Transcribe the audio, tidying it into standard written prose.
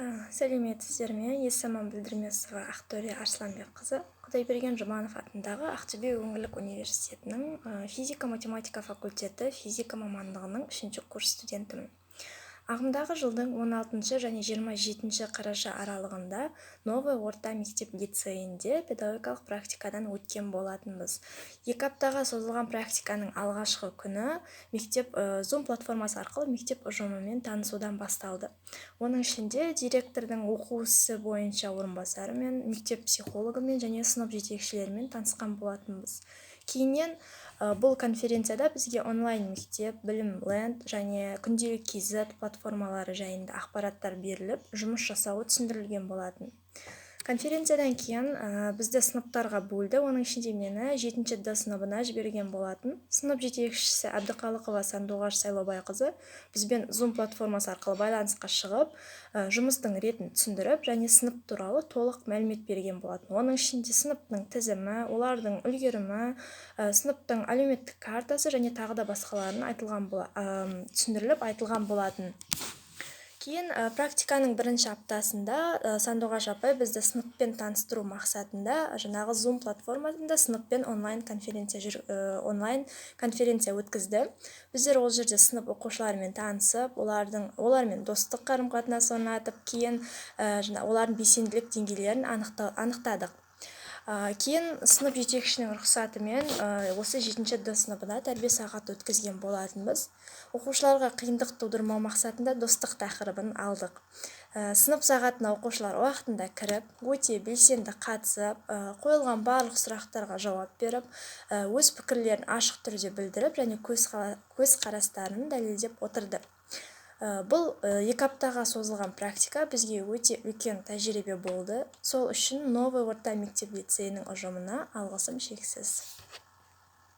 Сәлеметсіздер ме? Есімім Білдірмесова Ақтөре Арсланбекқызы. Құдайберген Жұманов атындағы Ақтөбе өңірлік университетінің физика-математика факультеті физика мамандығының 3-ші курс студентімін. Ағымдағы жылдың 16 және 27 қараша аралығында Новый орта мектеп лицейінде педагогикалық практикадан өткен болатынбыз. 2 аптаға созылған практиканың алғашқы күні мектеп Zoom платформасы арқылы мектеп ұжымымен танысудан басталды. Оның ішінде директордың оқу ісі бойынша орынбасарымен, мектеп психологымен және сынып жетекшілерімен танысқан болатынбыз. Кейіннен бұл конференцияда бізге онлайн мектеп, білім ленд және күнделік KZ платформалары жайында ақпараттар беріліп, жұмыс жасауы түсіндірілген болатын. Конференциядан кейін бізді сыныптарға бөлді, оның ішінде мені 7-ші Д сыныбына жіберген болатын. Сынып жетекшісі Әбдіқалықова Сандуғаш Сайлаубайқызы бізбен Zoom платформасы арқылы байланысқа шығып, жұмыстың ретін түсіндіріп, және сынып туралы толық мәлімет берген болатын. Оның ішінде сыныптың тізімі, олардың үлгерімі, сыныптың әлеуметтік картасы және тағы да басқаларын түсіндіріліп айтылған болатын. Кейін практиканың бірінші аптасында Сандуғаш апай бізді сыныппен таныстыру мақсатында жаңағы Zoom платформасында сыныппен онлайн конференция өткізді. Біздер ол жерде сынып оқушыларымен танысып, олармен достық қарым-қатынас орнатып, кейін олардың белсенділік деңгейлерін анықтадық. Кейін сынып жетекшінің рұқсатымен осы 7-ші Д сыныбына тәрбие сағат өткізген болатынбыз. Оқушыларға қиындық тудырмау мақсатында достық тақырыбын алдық. Сынып сағатына оқушылар уақытында кіріп, өте белсенді қатысып, қойылған барлық сұрақтарға жауап беріп, өз пікірлерін ашық түрде білдіріп және көзқарастарын дәлелдеп отырды. Бұл 2 аптаға созылған практика бізге өте үлкен тәжірибе болды. Сол үшін Новый орта мектеп лицейінің ұжымына алғысым шексіз.